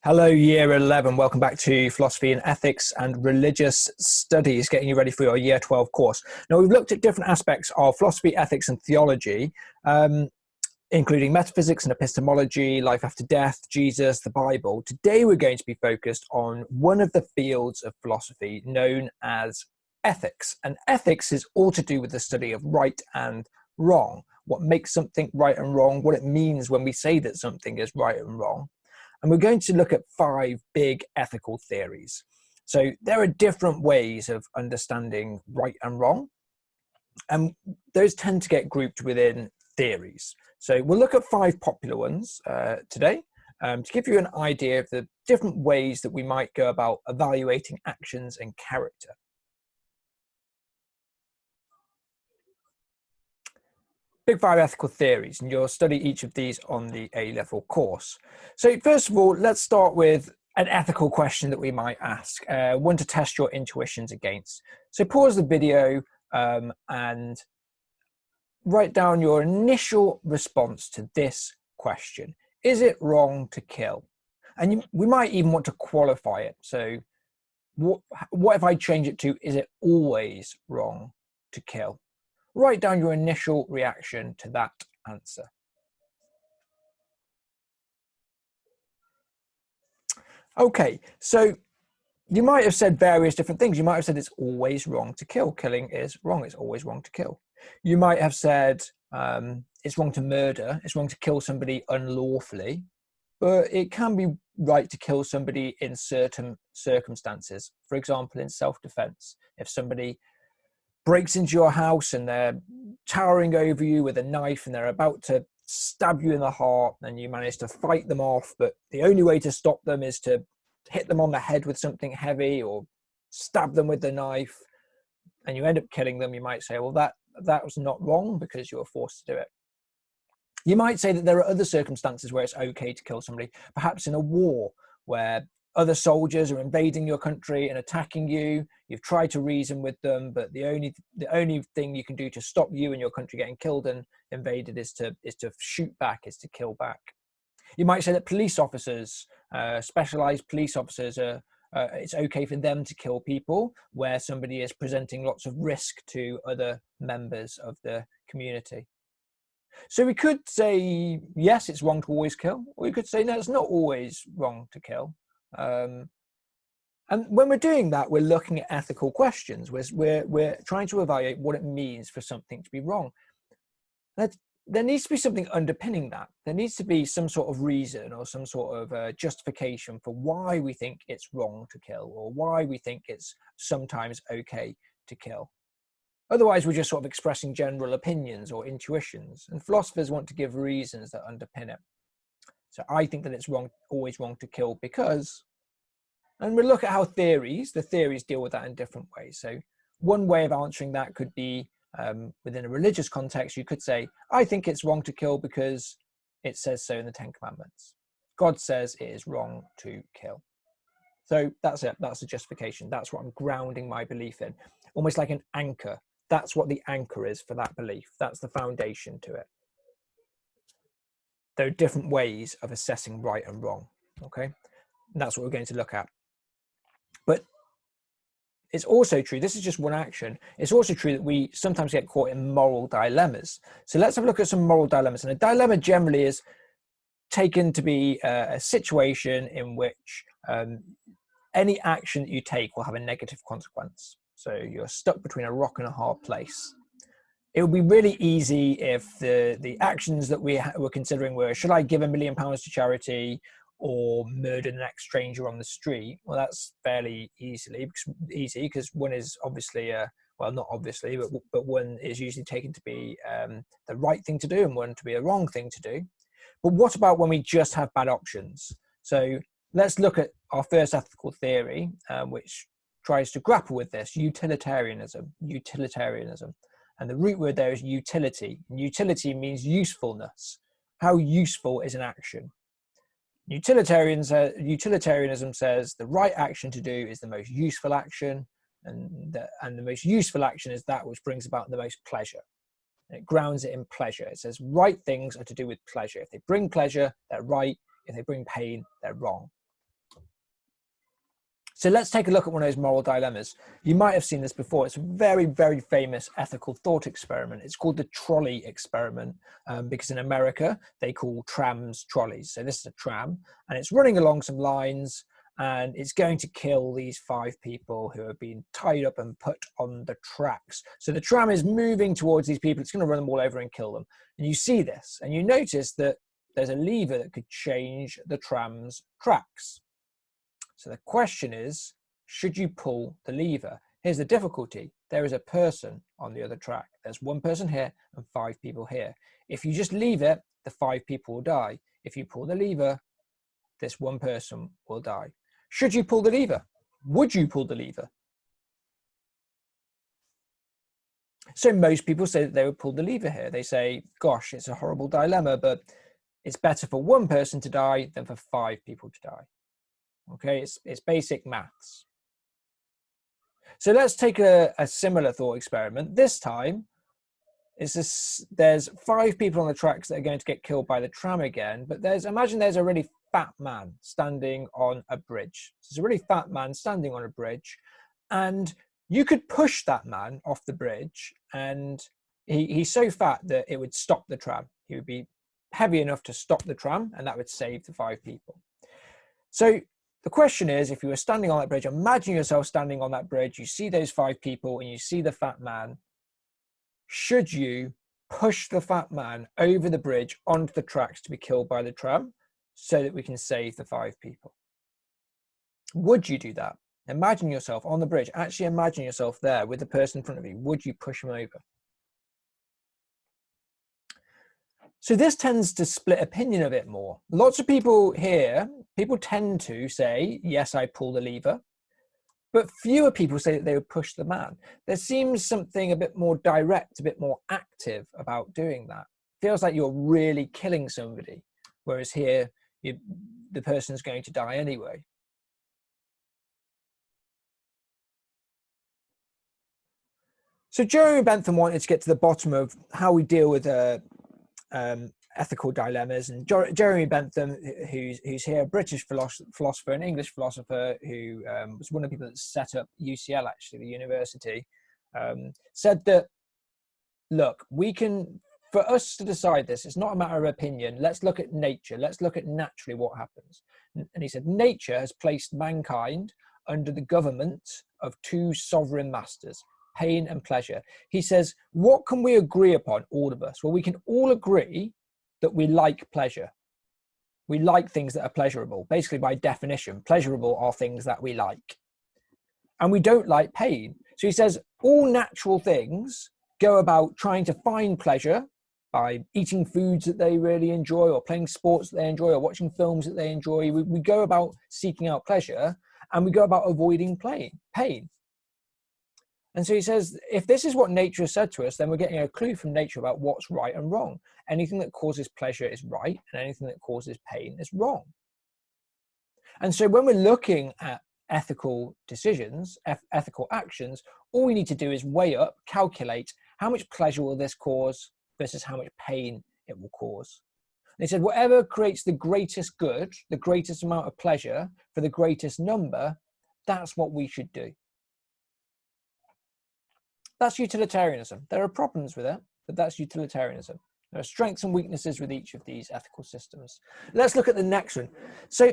Hello, Year 11. Welcome back to Philosophy and Ethics and Religious Studies, getting you ready for your Year 12 course. Now, we've looked at different aspects of philosophy, ethics, and theology, including metaphysics and epistemology, life after death, Jesus, the Bible. Today, we're going to be focused on one of the fields of philosophy known as ethics. And ethics is all to do with the study of right and wrong, what makes something right and wrong, what it means when we say that something is right and wrong. And we're going to look at 5 big ethical theories. So there are different ways of understanding right and wrong, and those tend to get grouped within theories. So we'll look at 5 popular ones today to give you an idea of the different ways that we might go about evaluating actions and character. Big 5 ethical theories, and you'll study each of these on the A-level course. So first of all, let's start with an ethical question that we might ask, one to test your intuitions against. So pause the video and write down your initial response to this question. Is it wrong to kill? And we might even want to qualify it. So what if I change it to, is it always wrong to kill? Write down your initial reaction to that answer. Okay, so you might have said various different things. You might have said it's always wrong to kill. Killing is wrong. It's always wrong to kill. You might have said it's wrong to murder. It's wrong to kill somebody unlawfully. But it can be right to kill somebody in certain circumstances. For example, in self-defense, if somebody breaks into your house and they're towering over you with a knife and they're about to stab you in the heart, and you manage to fight them off, but the only way to stop them is to hit them on the head with something heavy or stab them with the knife, and you end up killing them, you might say, well, that was not wrong because you were forced to do it. You might say that there are other circumstances where it's okay to kill somebody, perhaps in a war where other soldiers are invading your country and attacking you. You've tried to reason with them, but the only thing you can do to stop you and your country getting killed and invaded is to shoot back, is to kill back. You might say that police officers, specialized police officers, it's okay for them to kill people where somebody is presenting lots of risk to other members of the community. So we could say, yes, it's wrong to always kill, or we could say, no, it's not always wrong to kill. And when we're doing that, we're looking at ethical questions. We're trying to evaluate what it means for something to be wrong. There needs to be something underpinning that. There needs to be some sort of reason or some sort of justification for why we think it's wrong to kill, or why we think it's sometimes okay to kill. Otherwise, we're just sort of expressing general opinions or intuitions, and philosophers want to give reasons that underpin it. So I think that it's always wrong to kill because, and we'll look at how the theories deal with that in different ways. So one way of answering that could be within a religious context. You could say, I think it's wrong to kill because it says so in the 10 Commandments. God says it is wrong to kill. So that's it. That's the justification. That's what I'm grounding my belief in, almost like an anchor. That's what the anchor is for that belief. That's the foundation to it. There are different ways of assessing right and wrong, okay? And that's what we're going to look at. But it's also true, this is just one action, it's also true that we sometimes get caught in moral dilemmas. So let's have a look at some moral dilemmas. And a dilemma generally is taken to be a situation in which any action that you take will have a negative consequence. So you're stuck between a rock and a hard place. It would be really easy if the actions that we were considering were, should I give £1 million to charity or murder the next stranger on the street? Well, that's fairly easy because one is obviously, well, not obviously, but one is usually taken to be the right thing to do and one to be a wrong thing to do. But what about when we just have bad options? So let's look at our first ethical theory, which tries to grapple with this, utilitarianism. And the root word there is utility. And utility means usefulness. How useful is an action? Utilitarianism says the right action to do is the most useful action, and the most useful action is that which brings about the most pleasure. And it grounds it in pleasure. It says right things are to do with pleasure. If they bring pleasure, they're right. If they bring pain, they're wrong. So let's take a look at one of those moral dilemmas. You might have seen this before. It's a very, very famous ethical thought experiment. It's called the trolley experiment because in America, they call trams trolleys. So this is a tram and it's running along some lines and it's going to kill these 5 people who have been tied up and put on the tracks. So the tram is moving towards these people. It's going to run them all over and kill them. And you see this and you notice that there's a lever that could change the tram's tracks. So the question is, should you pull the lever? Here's the difficulty. There is a person on the other track. There's 1 person here and 5 people here. If you just leave it, the 5 people will die. If you pull the lever, this 1 person will die. Should you pull the lever? Would you pull the lever? So most people say that they would pull the lever here. They say, gosh, it's a horrible dilemma, but it's better for 1 person to die than for 5 people to die. Okay, it's basic maths. So let's take a similar thought experiment. This time, there's 5 people on the tracks that are going to get killed by the tram again, but imagine there's a really fat man standing on a bridge. So there's a really fat man standing on a bridge, and you could push that man off the bridge, and he's so fat that it would stop the tram. He would be heavy enough to stop the tram, and that would save the 5 people. So the question is, if you were standing on that bridge, imagine yourself standing on that bridge, you see those 5 people and you see the fat man. Should you push the fat man over the bridge onto the tracks to be killed by the tram so that we can save the 5 people? Would you do that? Imagine yourself on the bridge. Actually imagine yourself there with the person in front of you. Would you push him over? So this tends to split opinion a bit more. Lots of people here, people tend to say, yes, I pull the lever, but fewer people say that they would push the man. There seems something a bit more direct, a bit more active about doing that. It feels like you're really killing somebody, whereas here, the person's going to die anyway. So Jeremy Bentham wanted to get to the bottom of how we deal with ethical dilemmas, and Jeremy Bentham, who's here, a British philosopher, an English philosopher who was one of the people that set up UCL, actually, the university, said that, look, for us to decide this, it's not a matter of opinion. Let's look at nature. Let's look at naturally what happens. And he said, nature has placed mankind under the government of 2 sovereign masters, pain and pleasure. He says, what can we agree upon, all of us? Well, we can all agree that we like pleasure. We like things that are pleasurable. Basically, by definition, pleasurable are things that we like. And we don't like pain. So he says, all natural things go about trying to find pleasure by eating foods that they really enjoy, or playing sports that they enjoy, or watching films that they enjoy. We go about seeking out pleasure, and we go about avoiding pain. And so he says, if this is what nature has said to us, then we're getting a clue from nature about what's right and wrong. Anything that causes pleasure is right, and anything that causes pain is wrong. And so when we're looking at ethical decisions, ethical actions, all we need to do is weigh up, calculate how much pleasure will this cause versus how much pain it will cause. And he said, whatever creates the greatest good, the greatest amount of pleasure for the greatest number, that's what we should do. That's utilitarianism. There are problems with it, but that's utilitarianism. There are strengths and weaknesses with each of these ethical systems. Let's look at the next one. So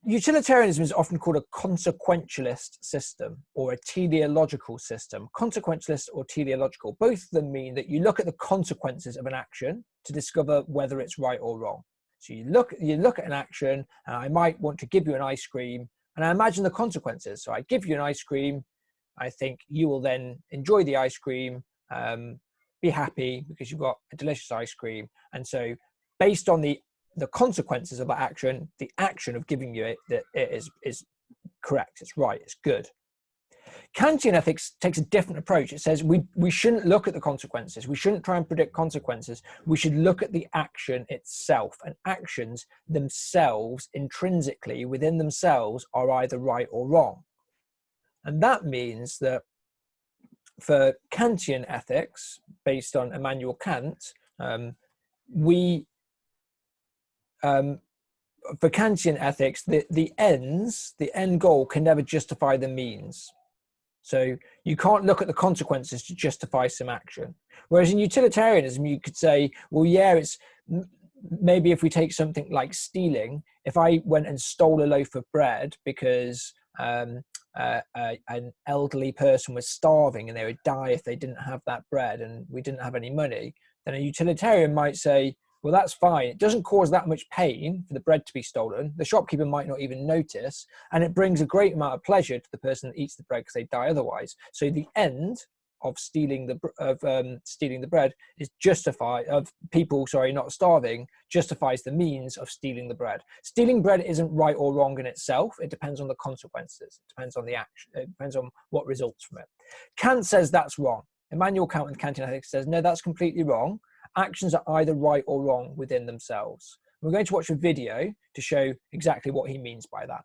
utilitarianism is often called a consequentialist system or a teleological system. Consequentialist or teleological, both of them mean that you look at the consequences of an action to discover whether it's right or wrong. So you look at an action, and I might want to give you an ice cream, and I imagine the consequences. So I give you an ice cream, I think you will then enjoy the ice cream, be happy because you've got a delicious ice cream. And so based on the consequences of that action, the action of giving you it, that it is correct, it's right, it's good. Kantian ethics takes a different approach. It says we shouldn't look at the consequences. We shouldn't try and predict consequences. We should look at the action itself, and actions themselves intrinsically within themselves are either right or wrong. And that means that for Kantian ethics, based on Immanuel Kant, for Kantian ethics, the end goal can never justify the means. So you can't look at the consequences to justify some action. Whereas in utilitarianism, you could say, well, yeah, it's maybe if we take something like stealing, if I went and stole a loaf of bread because an elderly person was starving and they would die if they didn't have that bread and we didn't have any money, then a utilitarian might say, well, that's fine. It doesn't cause that much pain for the bread to be stolen. The shopkeeper might not even notice, and it brings a great amount of pleasure to the person that eats the bread because they die otherwise. So the end of stealing the bread is not starving, justifies the means of stealing the bread. Stealing bread isn't right or wrong in itself. It depends on the consequences. It depends on the action. It depends on what results from it. Kant says that's wrong. Immanuel Kant in Kantian Ethics says, no, that's completely wrong. Actions are either right or wrong within themselves. We're going to watch a video to show exactly what he means by that.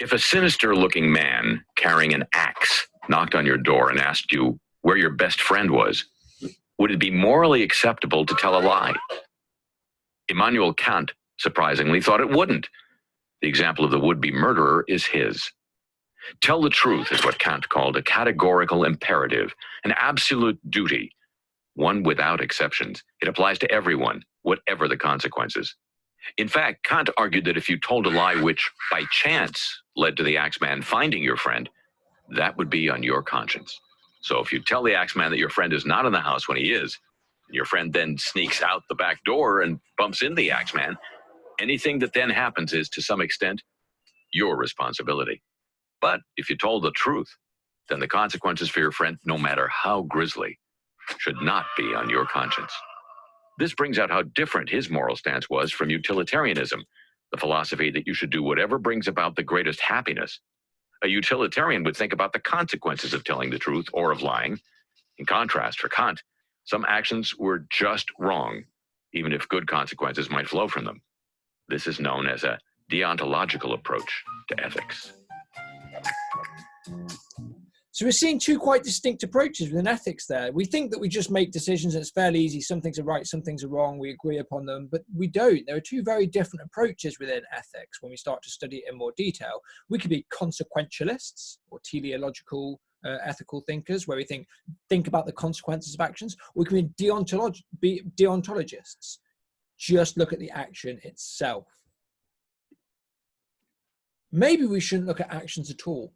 If a sinister-looking man carrying an axe knocked on your door and asked you where your best friend was, would it be morally acceptable to tell a lie? Immanuel Kant, surprisingly, thought it wouldn't. The example of the would-be murderer is his. Tell the truth is what Kant called a categorical imperative, an absolute duty, one without exceptions. It applies to everyone, whatever the consequences. In fact, Kant argued that if you told a lie which, by chance, led to the axeman finding your friend, that would be on your conscience. So if you tell the axeman that your friend is not in the house when he is, and your friend then sneaks out the back door and bumps into the axeman, anything that then happens is, to some extent, your responsibility. But if you told the truth, then the consequences for your friend, no matter how grisly, should not be on your conscience. This brings out how different his moral stance was from utilitarianism, the philosophy that you should do whatever brings about the greatest happiness. A utilitarian would think about the consequences of telling the truth or of lying. In contrast, for Kant, some actions were just wrong, even if good consequences might flow from them. This is known as a deontological approach to ethics. So we're seeing two quite distinct approaches within ethics there. We think that we just make decisions and it's fairly easy. Some things are right, some things are wrong. We agree upon them, but we don't. There are two very different approaches within ethics when we start to study it in more detail. We could be consequentialists or teleological ethical thinkers, where we think about the consequences of actions. Or we can be deontologists, just look at the action itself. Maybe we shouldn't look at actions at all.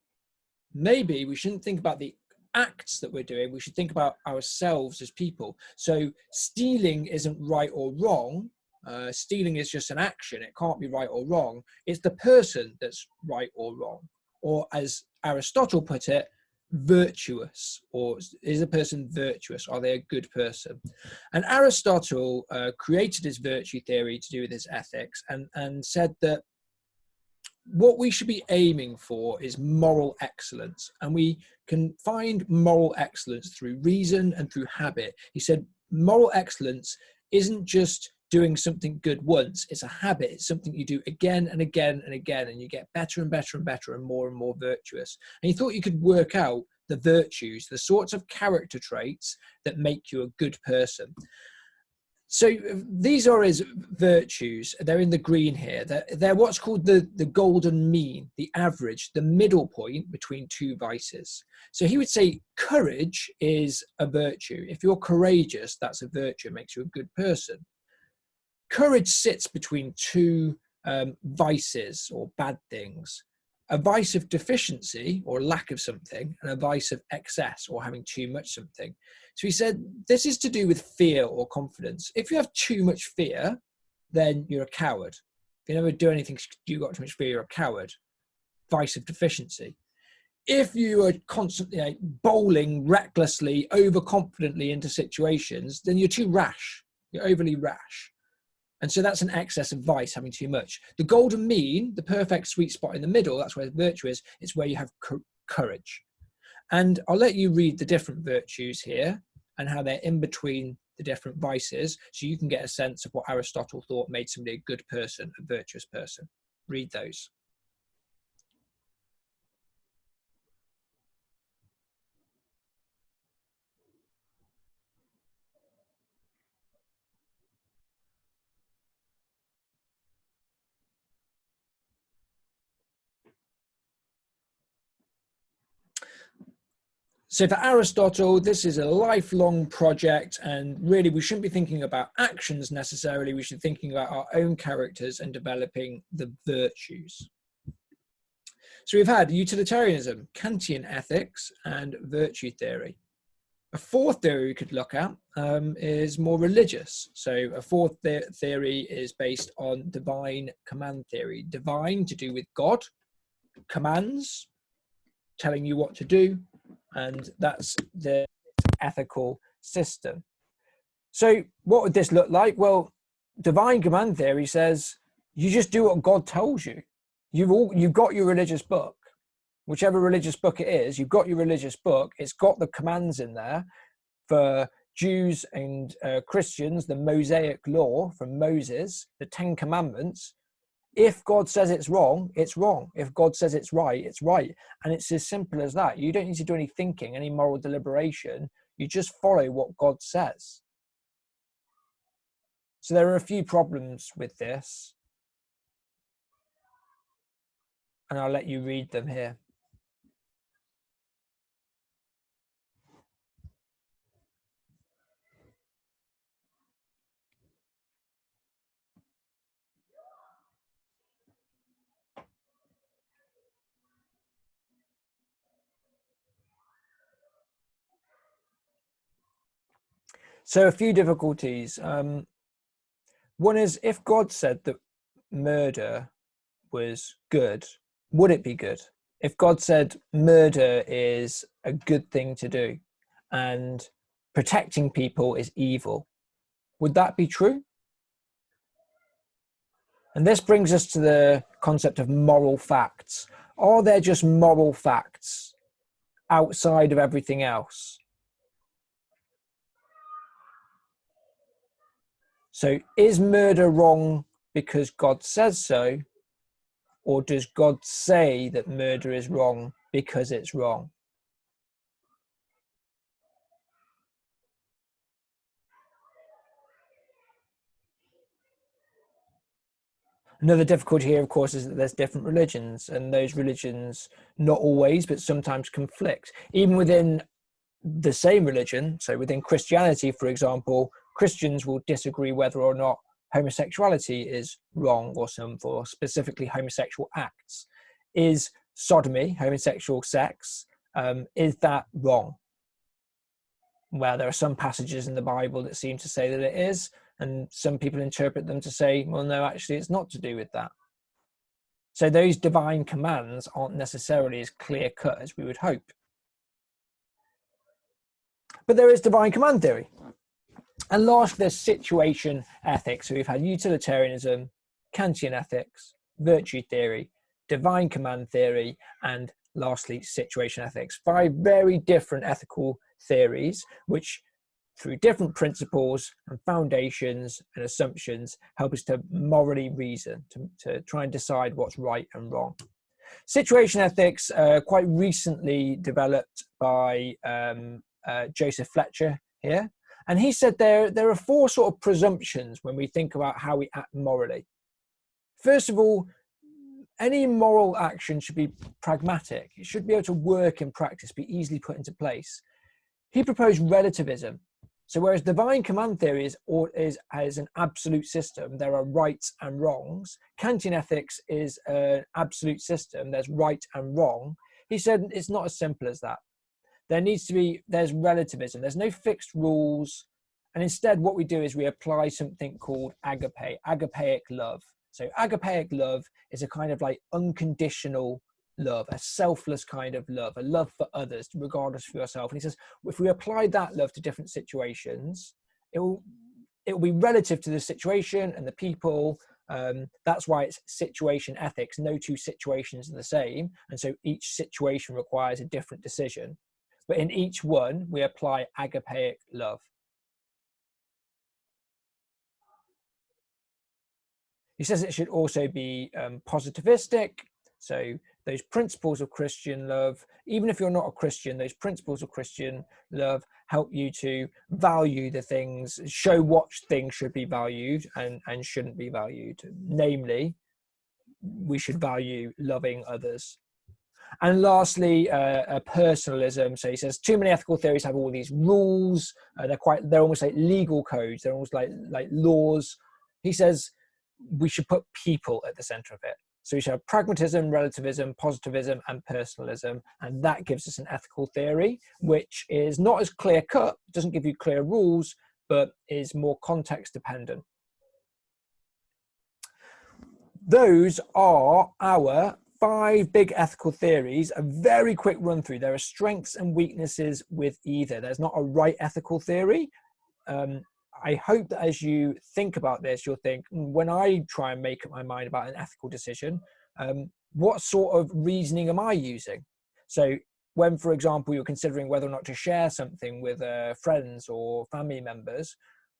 Maybe we shouldn't think about the acts that we're doing. We should think about ourselves as people. So stealing isn't right or wrong. Stealing is just an action. It can't be right or wrong. It's the person that's right or wrong. Or as Aristotle put it, virtuous. Or is a person virtuous? Are they a good person? And Aristotle created his virtue theory to do with his ethics and said that what we should be aiming for is moral excellence, and we can find moral excellence through reason and through habit. He said moral excellence isn't just doing something good once, it's a habit. It's something you do again and again and again, and you get better and better and better and more virtuous. And he thought you could work out the virtues, the sorts of character traits that make you a good person. So these are his virtues. They're in the green here. They're what's called the golden mean, the average, the middle point between two vices. So he would say courage is a virtue. If you're courageous, that's a virtue. It makes you a good person. Courage sits between two vices or bad things. A vice of deficiency or lack of something, and a vice of excess or having too much something. So he said, this is to do with fear or confidence. If you have too much fear, then you're a coward. If you never do anything, you've got too much fear, you're a coward. Vice of deficiency. If you are constantly bowling recklessly, overconfidently into situations, then you're too rash. You're overly rash. And so that's an excess of vice, having too much. The golden mean, the perfect sweet spot in the middle, that's where the virtue is. It's where you have courage. And I'll let you read the different virtues here and how they're in between the different vices, so you can get a sense of what Aristotle thought made somebody a good person, a virtuous person. Read those. So for Aristotle, this is a lifelong project, and really we shouldn't be thinking about actions necessarily. We should be thinking about our own characters and developing the virtues. So we've had utilitarianism, Kantian ethics, and virtue theory. A fourth theory we could look at is more religious. So a fourth theory is based on divine command theory. Divine to do with God, commands, telling you what to do, and that's the ethical system. So what would this look like? Well, divine command theory says you just do what God tells you. You've got your religious book. Whichever religious book it is, you've got your religious book. It's got the commands in there. For Jews and Christians, the Mosaic law from Moses, the 10 Commandments. If God says it's wrong, it's wrong. If God says it's right, it's right. And it's as simple as that. You don't need to do any thinking, any moral deliberation. You just follow what God says. So there are a few problems with this, and I'll let you read them here. So a few difficulties. One is, if God said that murder was good, would it be good? If God said murder is a good thing to do and protecting people is evil, would that be true? And this brings us to the concept of moral facts. Are there just moral facts outside of everything else? So is murder wrong because God says so? Or does God say that murder is wrong because it's wrong? Another difficulty here, of course, is that there's different religions, and those religions, not always, but sometimes conflict. Even within the same religion, so within Christianity, for example, Christians will disagree whether or not homosexuality is wrong or sinful, or specifically homosexual acts. Is sodomy, homosexual sex, is that wrong? Well, there are some passages in the Bible that seem to say that it is, and some people interpret them to say, well, no, actually, it's not to do with that. So those divine commands aren't necessarily as clear-cut as we would hope. But there is divine command theory. And last, there's situation ethics. So we've had utilitarianism, Kantian ethics, virtue theory, divine command theory, and lastly, situation ethics. 5 very different ethical theories, which through different principles and foundations and assumptions help us to morally reason, to try and decide what's right and wrong. Situation ethics quite recently developed by Joseph Fletcher here. And he said there are 4 sort of presumptions when we think about how we act morally. First of all, any moral action should be pragmatic. It should be able to work in practice, be easily put into place. He proposed relativism. So whereas divine command theory is an absolute system, there are rights and wrongs. Kantian ethics is an absolute system, there's right and wrong. He said it's not as simple as that. There's relativism, there's no fixed rules. And instead what we do is we apply something called agapeic love. So agapeic love is a kind of like unconditional love, a selfless kind of love, a love for others, regardless for yourself. And he says, if we apply that love to different situations, it will be relative to the situation and the people. That's why it's situation ethics. No 2 situations are the same. And so each situation requires a different decision. But in each one, we apply agapeic love. He says it should also be positivistic. So those principles of Christian love, even if you're not a Christian, those principles of Christian love help you to value the things, show what things should be valued and shouldn't be valued. Namely, we should value loving others. And lastly, personalism. So he says too many ethical theories have all these rules. They're almost like legal codes. They're almost like laws. He says we should put people at the center of it. So we should have pragmatism, relativism, positivism, and personalism. And that gives us an ethical theory, which is not as clear cut, doesn't give you clear rules, but is more context dependent. Those are our 5 big ethical theories. A very quick run through. There are strengths and weaknesses with either. There's not a right ethical theory. I hope that as you think about this, you'll think, when I try and make up my mind about an ethical decision, what sort of reasoning am I using? So when, for example, you're considering whether or not to share something with friends or family members,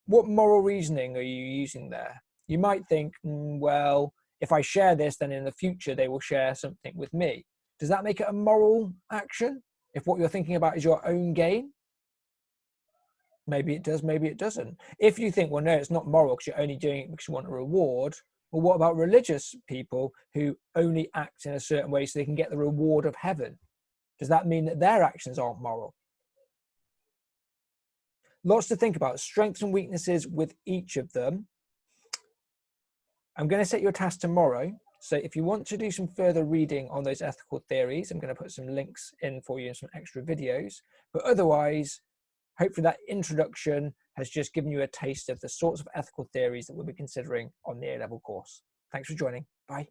what moral reasoning are you using there? You might think, well, if I share this, then in the future they will share something with me. Does that make it a moral action? If what you're thinking about is your own gain? Maybe it does, maybe it doesn't. If you think, well, no, it's not moral because you're only doing it because you want a reward, well, what about religious people who only act in a certain way so they can get the reward of heaven? Does that mean that their actions aren't moral? Lots to think about, strengths and weaknesses with each of them. I'm going to set you a task tomorrow. So if you want to do some further reading on those ethical theories, I'm going to put some links in for you and some extra videos. But otherwise, hopefully that introduction has just given you a taste of the sorts of ethical theories that we'll be considering on the A-level course. Thanks for joining. Bye.